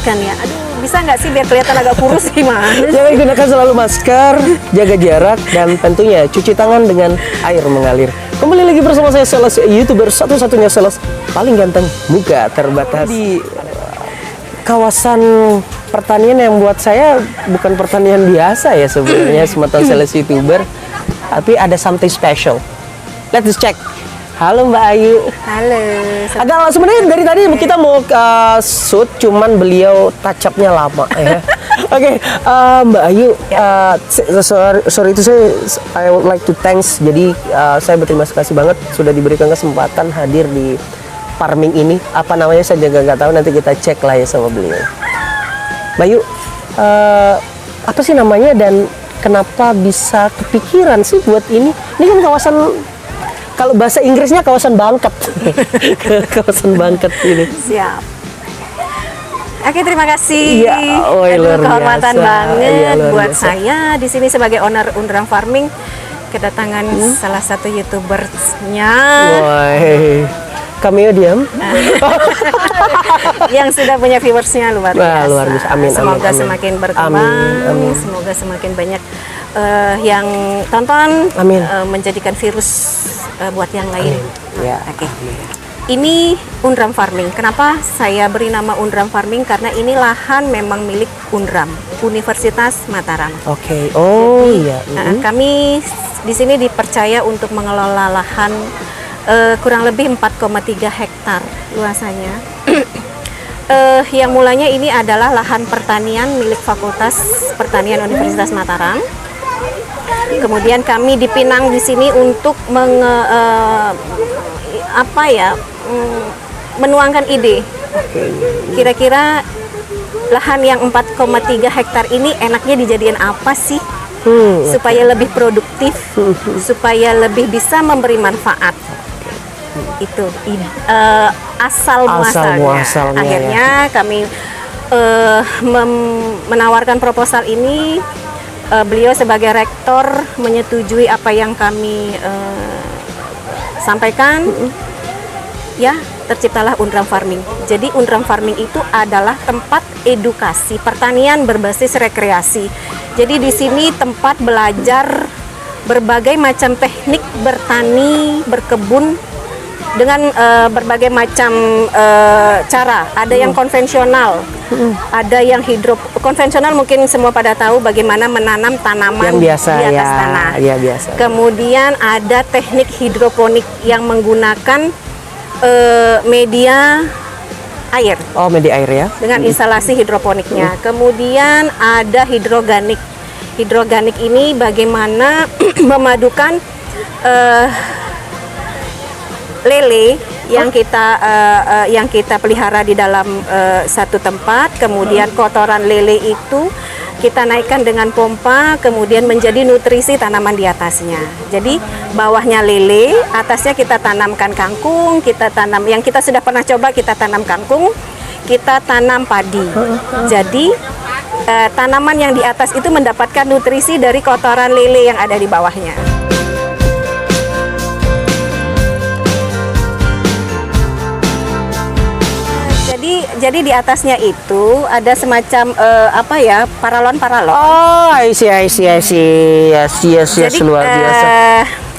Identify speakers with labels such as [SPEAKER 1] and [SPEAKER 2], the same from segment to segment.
[SPEAKER 1] menyehatkan ya. Aduh, bisa nggak sih biar kelihatan agak kurus gimana?
[SPEAKER 2] Jangan gunakan selalu masker, jaga jarak, dan tentunya cuci tangan dengan air mengalir. Kembali lagi bersama saya Sales, YouTuber satu-satunya Sales paling ganteng muka terbatas. Di kawasan pertanian yang buat saya bukan pertanian biasa ya sebenarnya, semata Sales YouTuber, tapi ada something special. Let's check. Halo Mbak Ayu.
[SPEAKER 1] Halo.
[SPEAKER 2] Agak sebenarnya dari tadi kita mau shoot, cuman beliau touch up-nya lama ya. Oke, Mbak Ayu, sorry itu I would like to thanks. Jadi saya berterima kasih banget sudah diberikan kesempatan hadir di farming ini. Apa namanya saya juga nggak tahu, nanti kita cek lah ya sama beliau. Mbak Ayu, apa sih namanya dan kenapa bisa kepikiran sih buat ini? Ini kan kawasan, kalau bahasa Inggrisnya kawasan bangket. Kawasan bangket ini.
[SPEAKER 1] Siap. Oke, terima kasih.
[SPEAKER 2] Iya, luar
[SPEAKER 1] kehormatan
[SPEAKER 2] biasa.
[SPEAKER 1] banget
[SPEAKER 2] Iya, luar
[SPEAKER 1] buat
[SPEAKER 2] biasa.
[SPEAKER 1] saya di sini sebagai owner Undram Farming, kedatangan salah satu YouTubersnya
[SPEAKER 2] Cameo diam.
[SPEAKER 1] yang sudah punya viewersnya luar biasa.
[SPEAKER 2] Wah, luar biasa. Amin,
[SPEAKER 1] Semoga
[SPEAKER 2] amin.
[SPEAKER 1] semakin berkembang.
[SPEAKER 2] Amin.
[SPEAKER 1] Semoga semakin banyak yang tonton,
[SPEAKER 2] Amin.
[SPEAKER 1] menjadikan virus buat yang lain.
[SPEAKER 2] Ya.
[SPEAKER 1] Oke. Ini Undram Farming. Kenapa saya beri nama Undram Farming? Karena ini lahan memang milik Undram, Universitas Mataram.
[SPEAKER 2] Oke. Oh
[SPEAKER 1] Jadi,
[SPEAKER 2] iya.
[SPEAKER 1] kami di sini dipercaya untuk mengelola lahan kurang lebih 4,3 hektar luasannya. Yang mulanya ini adalah lahan pertanian milik Fakultas Pertanian Universitas Mataram. Kemudian kami dipinang di sini untuk menuangkan ide. Kira-kira lahan yang 4,3 hektar ini enaknya dijadikan apa sih? Supaya lebih produktif, supaya lebih bisa memberi manfaat. Itu asal muasalnya. Akhirnya kami menawarkan proposal ini. Beliau sebagai rektor menyetujui apa yang kami sampaikan. Ya, terciptalah Undram Farming. Jadi Undram Farming itu adalah tempat edukasi pertanian berbasis rekreasi. Jadi di sini tempat belajar berbagai macam teknik bertani, berkebun dengan berbagai macam cara. Ada yang konvensional, ada yang konvensional, mungkin semua pada tahu bagaimana menanam tanaman
[SPEAKER 2] Yang biasa
[SPEAKER 1] di atas
[SPEAKER 2] ya.
[SPEAKER 1] tanah.
[SPEAKER 2] Iya biasa.
[SPEAKER 1] Kemudian ada teknik hidroponik yang menggunakan media air
[SPEAKER 2] Oh, media air ya.
[SPEAKER 1] dengan instalasi hidroponiknya. Kemudian ada hidroganik. Hidroganik ini bagaimana memadukan lele yang kita pelihara di dalam satu tempat, kemudian kotoran lele itu kita naikkan dengan pompa, kemudian menjadi nutrisi tanaman di atasnya. Jadi bawahnya lele, atasnya kita tanamkan kangkung, yang kita sudah pernah coba, kita tanam kangkung, kita tanam padi. Jadi tanaman yang di atas itu mendapatkan nutrisi dari kotoran lele yang ada di bawahnya. Jadi di atasnya itu ada semacam paralon-paralon.
[SPEAKER 2] Oh, I see.
[SPEAKER 1] Jadi
[SPEAKER 2] Luar biasa.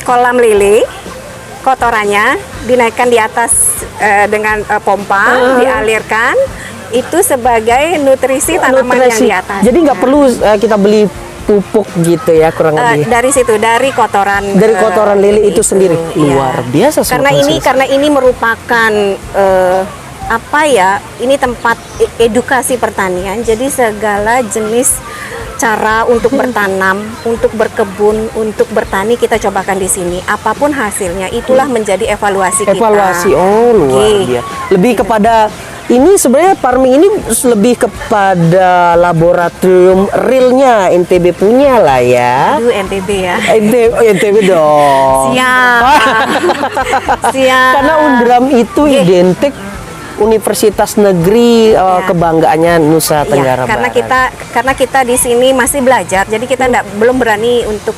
[SPEAKER 1] kolam lele, kotorannya dinaikkan di atas dengan pompa, dialirkan. Itu sebagai nutrisi tanaman yang di atas.
[SPEAKER 2] Jadi nggak perlu kita beli pupuk gitu ya, kurang lebih.
[SPEAKER 1] Dari situ, dari kotoran.
[SPEAKER 2] Dari kotoran lele itu sendiri. Luar biasa.
[SPEAKER 1] Karena ini merupakan ini tempat edukasi pertanian. Jadi segala jenis cara untuk bertanam, untuk berkebun, untuk bertani kita cobakan di sini. Apapun hasilnya, itulah menjadi evaluasi kita.
[SPEAKER 2] Evaluasi, luar biasa. Lebih kepada ini sebenarnya farming ini lebih kepada laboratorium realnya NTB punya lah ya.
[SPEAKER 1] Aduh, NTB ya.
[SPEAKER 2] NTB dong.
[SPEAKER 1] Siap. Siap.
[SPEAKER 2] Karena Undram itu identik Universitas Negeri kebanggaannya Nusa Tenggara Barat.
[SPEAKER 1] Karena kita di sini masih belajar, jadi kita belum berani untuk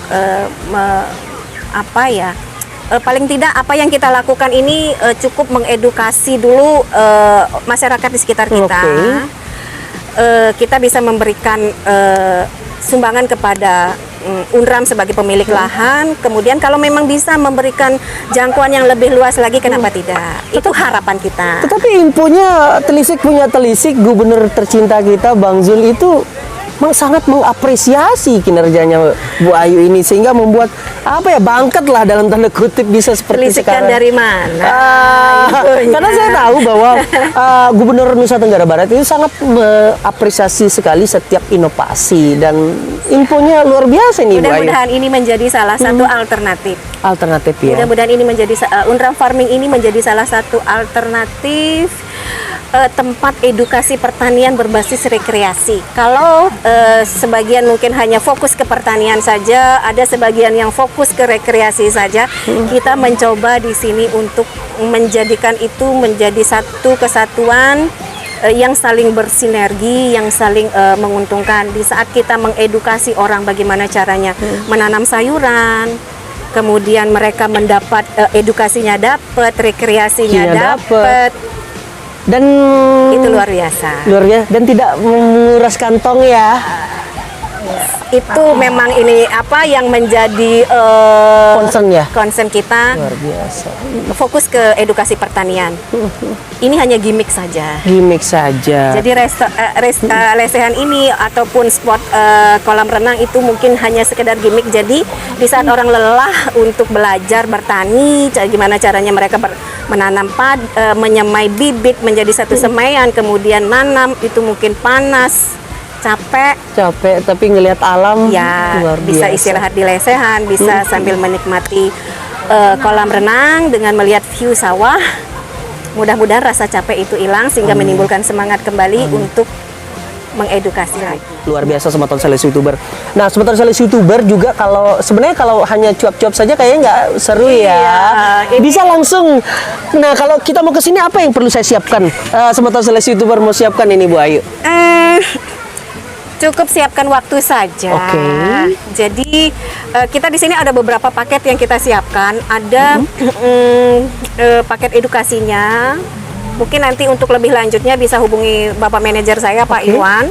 [SPEAKER 1] paling tidak apa yang kita lakukan ini cukup mengedukasi dulu masyarakat di sekitar kita. kita bisa memberikan sumbangan kepada UNRAM sebagai pemilik lahan. Kemudian kalau memang bisa memberikan jangkauan yang lebih luas lagi, kenapa tidak? Itu harapan kita.
[SPEAKER 2] Tetapi infonya punya telisik, gubernur tercinta kita Bang Zul itu sangat mengapresiasi kinerjanya Bu Ayu ini, sehingga membuat bangkat lah dalam tanda kutip bisa seperti
[SPEAKER 1] Telisikan
[SPEAKER 2] sekarang.
[SPEAKER 1] dari mana?
[SPEAKER 2] Karena saya tahu bahwa Gubernur Nusa Tenggara Barat itu sangat mengapresiasi sekali setiap inovasi, dan infonya luar biasa nih Bu Ayu.
[SPEAKER 1] Mudah-mudahan ini menjadi salah satu alternatif.
[SPEAKER 2] Alternatif ya.
[SPEAKER 1] Mudah-mudahan ini menjadi UNRAM Farming ini menjadi salah satu alternatif tempat edukasi pertanian berbasis rekreasi. Kalau sebagian mungkin hanya fokus ke pertanian saja, ada sebagian yang fokus ke rekreasi saja. Kita mencoba di sini untuk menjadikan itu menjadi satu kesatuan yang saling bersinergi, yang saling menguntungkan. Di saat kita mengedukasi orang bagaimana caranya menanam sayuran, kemudian mereka mendapat edukasinya dapat, rekreasinya dapat.
[SPEAKER 2] Dan
[SPEAKER 1] itu luar biasa.
[SPEAKER 2] Dan tidak menguras kantong ya.
[SPEAKER 1] Itu memang ini yang menjadi concern kita.
[SPEAKER 2] Luar biasa.
[SPEAKER 1] Fokus ke edukasi pertanian. Ini hanya gimmick saja. Jadi lesehan ini ataupun spot kolam renang itu mungkin hanya sekedar gimmick. Jadi di saat orang lelah untuk belajar bertani, gimana caranya mereka menanam menyemai bibit menjadi satu semaian, kemudian nanam, itu mungkin panas, capek
[SPEAKER 2] tapi ngelihat alam
[SPEAKER 1] ya, bisa istirahat di lesehan, bisa sambil menikmati kolam renang dengan melihat view sawah. Mudah-mudahan rasa capek itu hilang sehingga menimbulkan semangat kembali untuk mengedukasi lagi.
[SPEAKER 2] Luar biasa Sobat Sales YouTuber. Nah, Sobat Sales YouTuber juga sebenarnya kalau hanya cuap-cuap saja kayaknya nggak seru ya. Bisa langsung. Nah, kalau kita mau ke sini apa yang perlu saya siapkan? Sobat Sales YouTuber mau siapkan ini Bu Ayu.
[SPEAKER 1] Cukup siapkan waktu saja. Jadi kita di sini ada beberapa paket yang kita siapkan. Ada paket edukasinya. Mungkin nanti untuk lebih lanjutnya bisa hubungi Bapak manajer saya, Pak Iwan.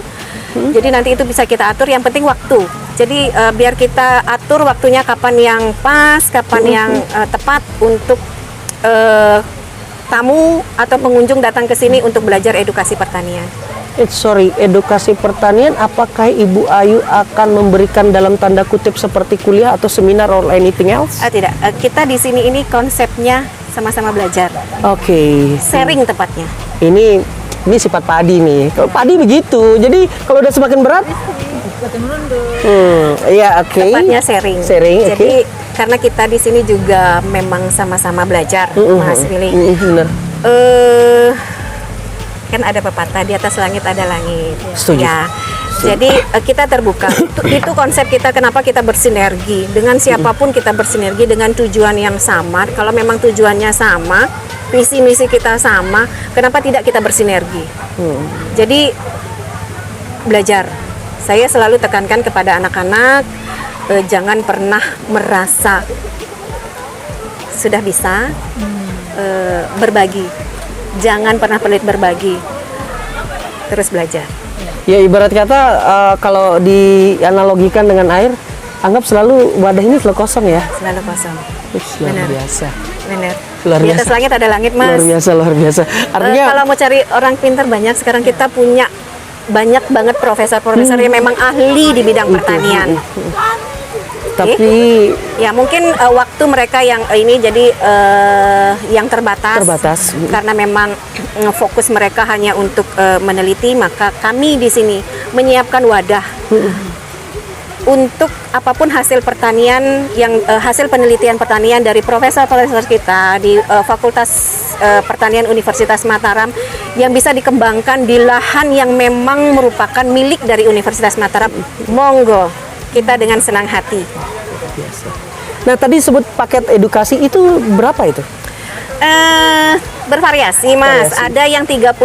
[SPEAKER 1] Jadi nanti itu bisa kita atur. Yang penting waktu. Jadi biar kita atur waktunya kapan yang pas, kapan yang tepat untuk tamu atau pengunjung datang ke sini untuk belajar edukasi pertanian.
[SPEAKER 2] Edukasi pertanian, apakah Ibu Ayu akan memberikan dalam tanda kutip seperti kuliah atau seminar or anything else?
[SPEAKER 1] Tidak, kita di sini ini konsepnya sama-sama belajar. Sharing tepatnya. Ini
[SPEAKER 2] sifat padi nih. Kalau padi begitu, jadi kalau udah semakin berat,
[SPEAKER 1] tepatnya sharing. Jadi karena kita di sini juga memang sama-sama belajar, Mas Willy.
[SPEAKER 2] Benar.
[SPEAKER 1] Kan ada pepatah, di atas langit ada langit.
[SPEAKER 2] Setuju.
[SPEAKER 1] Ya. Jadi kita terbuka. Itu konsep kita, kenapa kita bersinergi dengan siapapun, kita bersinergi dengan tujuan yang sama. Kalau memang tujuannya sama, visi misi kita sama, kenapa tidak kita bersinergi? Jadi belajar. Saya selalu tekankan kepada anak-anak, jangan pernah merasa sudah bisa, berbagi. Jangan pernah pelit berbagi, terus belajar.
[SPEAKER 2] Ya ibarat kata kalau dianalogikan dengan air, anggap selalu wadah ini selalu kosong ya.
[SPEAKER 1] Selalu kosong.
[SPEAKER 2] Luar biasa.
[SPEAKER 1] Benar.
[SPEAKER 2] Luar
[SPEAKER 1] biasa. Di atas langit ada langit, Mas.
[SPEAKER 2] Luar biasa. Artinya
[SPEAKER 1] kalau mau cari orang pintar banyak. Sekarang kita punya banyak banget profesor-profesor yang memang ahli di bidang pertanian.
[SPEAKER 2] Tapi
[SPEAKER 1] ya mungkin waktu mereka yang ini jadi yang terbatas karena memang fokus mereka hanya untuk meneliti, maka kami di sini menyiapkan wadah untuk apapun hasil pertanian yang hasil penelitian pertanian dari profesor-profesor kita di Fakultas Pertanian Universitas Mataram yang bisa dikembangkan di lahan yang memang merupakan milik dari Universitas Mataram. Monggo, kita dengan senang hati.
[SPEAKER 2] Nah, tadi sebut paket edukasi itu berapa itu?
[SPEAKER 1] Bervariasi, Mas. Ada yang 35.000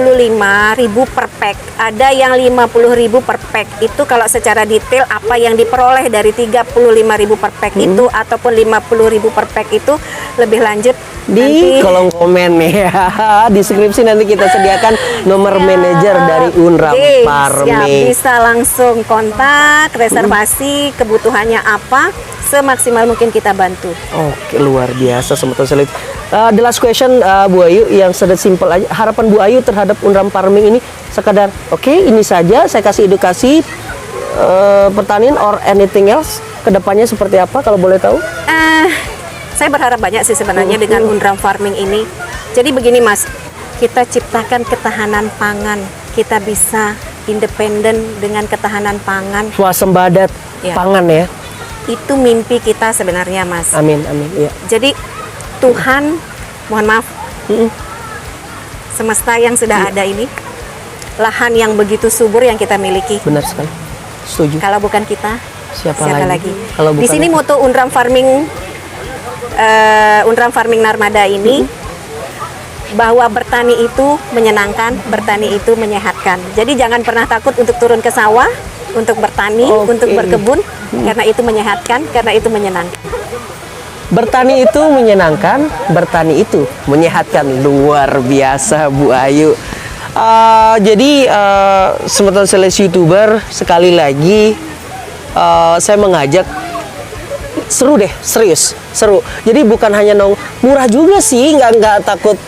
[SPEAKER 1] per pack, ada yang 50.000 per pack. Itu kalau secara detail apa yang diperoleh dari 35.000 per pack itu ataupun 50.000 per pack itu lebih lanjut
[SPEAKER 2] di kolom komen ya. Di deskripsi nanti kita sediakan nomor manajer dari Unram
[SPEAKER 1] Oke, siap.
[SPEAKER 2] Farming.
[SPEAKER 1] Bisa langsung kontak, reservasi, kebutuhannya apa, semaksimal mungkin kita bantu.
[SPEAKER 2] Oke, luar biasa Sobat Selit. The last question Bu Ayu, yang sedikit simpel aja. Harapan Bu Ayu terhadap Unram Farming ini sekadar oke, ini saja saya kasih edukasi pertanian or anything else. Kedepannya seperti apa kalau boleh tahu?
[SPEAKER 1] Saya berharap banyak sih sebenarnya dengan Unram Farming ini. Jadi begini Mas, kita ciptakan ketahanan pangan. Kita bisa independen dengan ketahanan pangan.
[SPEAKER 2] Swasembada
[SPEAKER 1] Ya.
[SPEAKER 2] pangan ya.
[SPEAKER 1] Itu mimpi kita sebenarnya Mas.
[SPEAKER 2] Amin, amin. Ya.
[SPEAKER 1] Jadi Tuhan, mohon maaf, semesta yang sudah ada ini, lahan yang begitu subur yang kita miliki.
[SPEAKER 2] Benar sekali. Setuju.
[SPEAKER 1] Kalau bukan kita,
[SPEAKER 2] Siapa
[SPEAKER 1] siapa
[SPEAKER 2] lagi?
[SPEAKER 1] lagi?
[SPEAKER 2] Kalau
[SPEAKER 1] Di
[SPEAKER 2] bukan
[SPEAKER 1] sini
[SPEAKER 2] kita.
[SPEAKER 1] moto Unram Farming Narmada ini bahwa bertani itu menyenangkan, bertani itu menyehatkan. Jadi jangan pernah takut untuk turun ke sawah, untuk bertani,
[SPEAKER 2] Oke.
[SPEAKER 1] untuk berkebun, karena itu menyehatkan, karena itu menyenangkan.
[SPEAKER 2] Bertani itu menyenangkan, bertani itu menyehatkan. Luar biasa Bu Ayu. Jadi Sobat Sales YouTuber, sekali lagi saya mengajak, seru deh, serius, seru. Jadi bukan hanya murah juga sih, nggak takut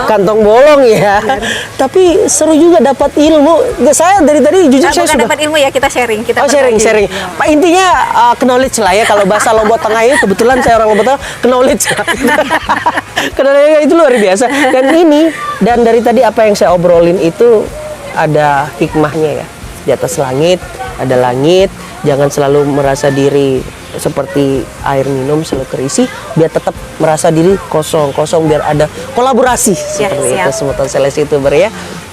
[SPEAKER 2] kantong bolong ya. Tapi seru juga dapat ilmu. Saya dari tadi jujur saya
[SPEAKER 1] Bukan
[SPEAKER 2] sudah.
[SPEAKER 1] dapat ilmu ya, kita sharing, kita
[SPEAKER 2] sharing,
[SPEAKER 1] berbagi.
[SPEAKER 2] sharing. Pak, intinya knowledge lah ya. Kalau bahasa Lombok Tengah itu, kebetulan saya orang Lombok Tengah, knowledge. Knowledge itu luar biasa. Dan dari tadi apa yang saya obrolin itu ada hikmahnya ya. Di atas langit ada langit. Jangan selalu merasa diri seperti air minum selalu terisi, biar tetap merasa diri kosong biar ada kolaborasi seperti
[SPEAKER 1] siap.
[SPEAKER 2] itu Sobat Sales YouTuber ya.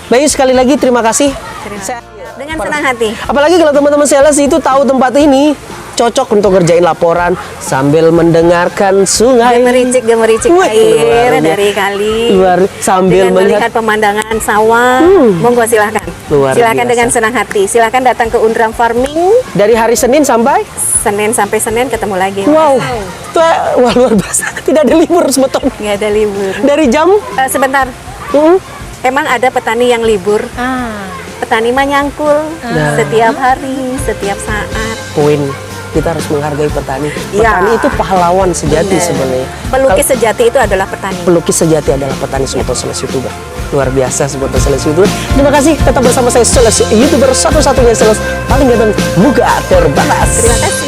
[SPEAKER 2] Bayu, sekali lagi terima kasih. Saya-
[SPEAKER 1] Dengan senang hati.
[SPEAKER 2] Apalagi kalau teman-teman sales itu tahu tempat ini cocok untuk ngerjain laporan sambil mendengarkan sungai.
[SPEAKER 1] Gemericik
[SPEAKER 2] Wih,
[SPEAKER 1] air
[SPEAKER 2] luar
[SPEAKER 1] dari kali.
[SPEAKER 2] sambil
[SPEAKER 1] dengan melihat pemandangan sawah. Monggo silahkan.
[SPEAKER 2] Luar
[SPEAKER 1] Silahkan
[SPEAKER 2] biasa.
[SPEAKER 1] dengan senang hati. Silahkan datang ke Unram Farming.
[SPEAKER 2] dari hari Senin sampai
[SPEAKER 1] Senin sampai Senin ketemu lagi.
[SPEAKER 2] wow. Wah, luar biasa. Tidak ada libur sebetulnya.
[SPEAKER 1] Nggak ada libur.
[SPEAKER 2] Dari jam
[SPEAKER 1] Sebentar. Emang ada petani yang libur. Petani mah nyangkul setiap hari, setiap saat.
[SPEAKER 2] poin, kita harus menghargai petani.
[SPEAKER 1] Ya.
[SPEAKER 2] Petani itu pahlawan sejati
[SPEAKER 1] Bener.
[SPEAKER 2] sebenarnya.
[SPEAKER 1] Pelukis sejati itu adalah petani.
[SPEAKER 2] Pelukis sejati adalah petani Sobat Sales YouTuber. Luar biasa Sobat Sales YouTuber. Terima kasih tetap bersama saya Sales YouTuber satu-satunya sales paling ganteng muka terbatas.
[SPEAKER 1] Terima kasih.